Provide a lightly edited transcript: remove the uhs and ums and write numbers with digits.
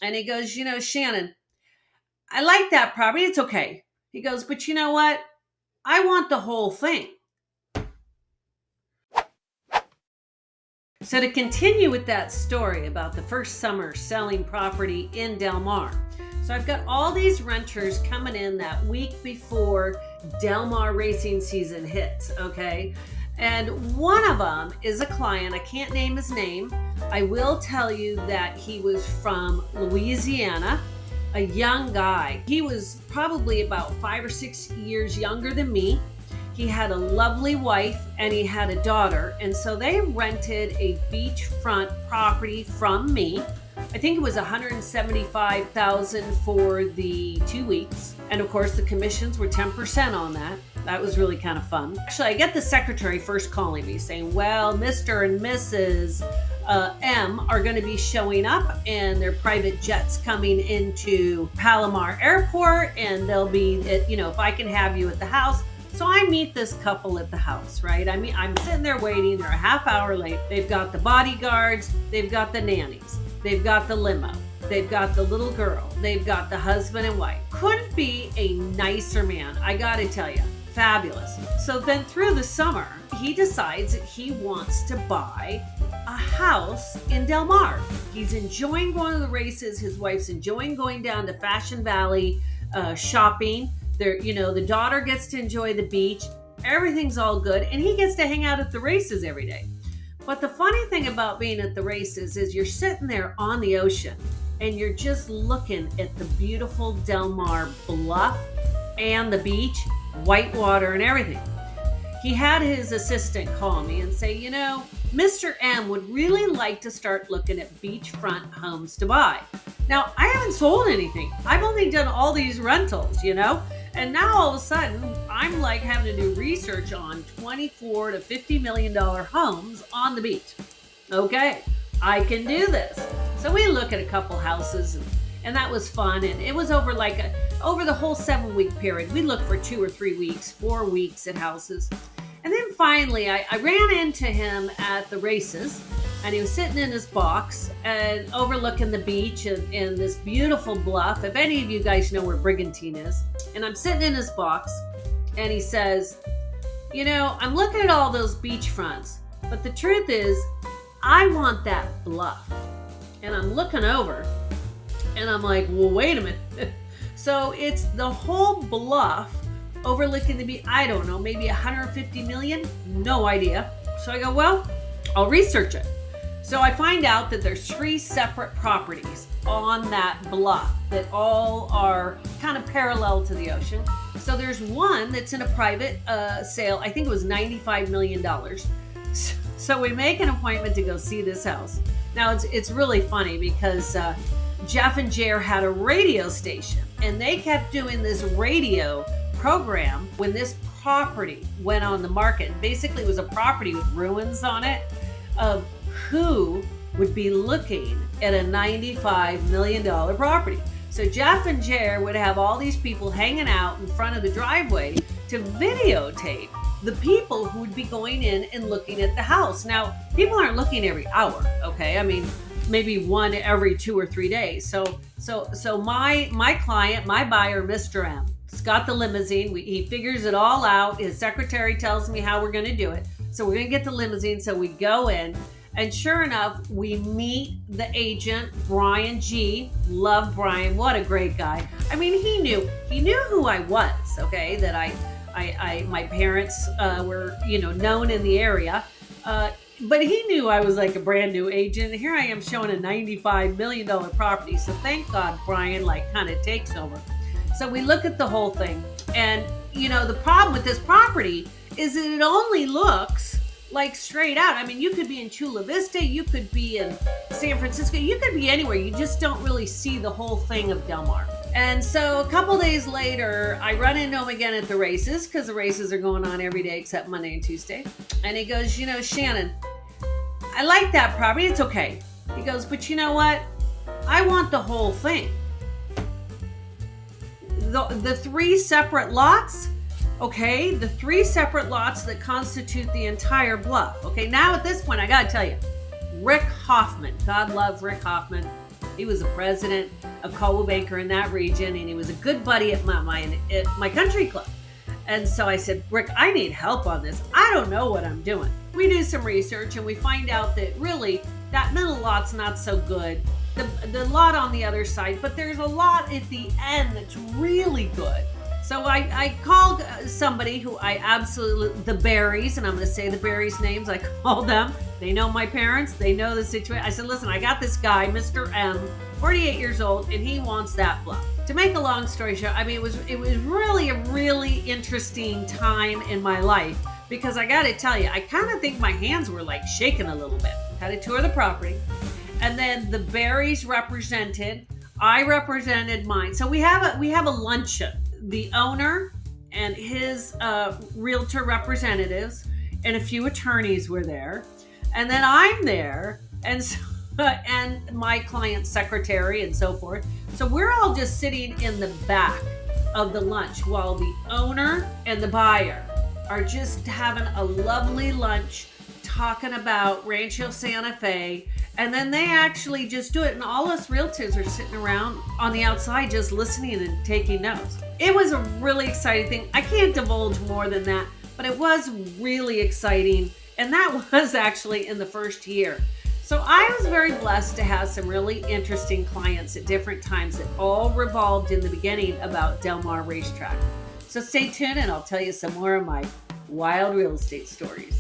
And he goes, Shannon, I like that property. It's okay. He goes, but you know what? I want the whole thing. So to continue with that story about the first summer selling property in Del Mar. So I've got all these renters coming in that week before Del Mar racing season hits, okay? And one of them is a client. I can't name his name. I will tell you that he was from Louisiana, a young guy. He was probably about 5 or 6 years younger than me. He had a lovely wife and he had a daughter. And so they rented a beachfront property from me. I think it was $175,000 for the 2 weeks. And of course the commissions were 10% on that. That was really kind of fun. Actually, I get the secretary first calling me saying, well, Mr. and Mrs. M are going to be showing up and their private jets coming into Palomar Airport, and they'll be, if I can have you at the house. So I meet this couple at the house, right? I mean, I'm sitting there waiting. They're a half hour late. They've got the bodyguards. They've got the nannies. They've got the limo. They've got the little girl. They've got the husband and wife. Couldn't be a nicer man. I got to tell you, fabulous. So then through the summer, he decides that he wants to buy a house in Del Mar. He's enjoying going to the races. His wife's enjoying going down to Fashion Valley shopping. The daughter gets to enjoy the beach. Everything's all good. And he gets to hang out at the races every day. But the funny thing about being at the races is you're sitting there on the ocean and you're just looking at the beautiful Del Mar bluff and the beach, white water and everything. He had his assistant call me and say, Mr. M would really like to start looking at beachfront homes to buy. Now, I haven't sold anything. I've only done all these rentals, And now all of a sudden, I'm like having to do research on $24 to $50 million homes on the beach. Okay, I can do this. So we look at a couple houses and that was fun. And it was over over the whole 7-week period. We looked for 2 or 3 weeks, 4 weeks at houses. And then finally, I ran into him at the races, and he was sitting in his box and overlooking the beach and this beautiful bluff. If any of you guys know where Brigantine is. And I'm sitting in his box, and he says, I'm looking at all those beach fronts, but the truth is, I want that bluff. And I'm looking over, and I'm like, well, wait a minute. So it's the whole bluff overlooking the beach. I don't know, maybe 150 million? No idea. So I go, well, I'll research it. So I find out that there's 3 separate properties on that bluff that all are kind of parallel to the ocean. So there's one that's in a private sale. I think it was $95 million. So we make an appointment to go see this house. Now it's really funny because Jeff and Jer had a radio station, and they kept doing this radio program when this property went on the market. Basically, it was a property with ruins on it of who would be looking at a $95 million property. So Jeff and Jer would have all these people hanging out in front of the driveway to videotape the people who would be going in and looking at the house. Now, people aren't looking every hour, okay? I mean, maybe one every 2 or 3 days. So my client, my buyer, Mr. M, has got the limousine. He figures it all out. His secretary tells me how we're going to do it. So we're going to get the limousine. So we go in, and sure enough, we meet the agent, Brian G. Love Brian. What a great guy. I mean, he knew who I was, okay? That my parents were, known in the area. But he knew I was like a brand new agent. Here I am showing a $95 million property. So thank God Brian kind of takes over. So we look at the whole thing. And, the problem with this property is that it only looks like straight out. I mean, you could be in Chula Vista. You could be in San Francisco. You could be anywhere. You just don't really see the whole thing of Del Mar. And so a couple days later, I run into him again at the races because the races are going on every day except Monday and Tuesday. And he goes, Shannon, I like that property. It's okay. He goes, but you know what? I want the whole thing. The 3 separate lots, okay? The 3 separate lots that constitute the entire bluff. Okay, now at this point, I gotta tell you, Rick Hoffman, God love Rick Hoffman, He was the president of Coldwell Banker in that region, and he was a good buddy at my country club. And so I said, Rick, I need help on this. I don't know what I'm doing. We do some research and we find out that really that middle lot's not so good. The lot on the other side, but there's a lot at the end that's really good. So I called somebody who I absolutely, the Berries, and I'm going to say the Berries' names. I called them. They know my parents. They know the situation. I said, listen, I got this guy, Mr. M, 48 years old, and he wants that bluff. To make a long story short, I mean, it was really a really interesting time in my life, because I got to tell you, I kind of think my hands were like shaking a little bit. Had a tour of the property, and then the Berries represented. I represented mine. So we have a luncheon. The owner and his realtor representatives and a few attorneys were there, and then I'm there, and so, and my client's secretary and so forth. So we're all just sitting in the back of the lunch while the owner and the buyer are just having a lovely lunch, talking about Rancho Santa Fe. And then they actually just do it. And all us realtors are sitting around on the outside just listening and taking notes. It was a really exciting thing. I can't divulge more than that, but it was really exciting. And that was actually in the first year. So I was very blessed to have some really interesting clients at different times that all revolved in the beginning about Del Mar Racetrack. So stay tuned and I'll tell you some more of my wild real estate stories.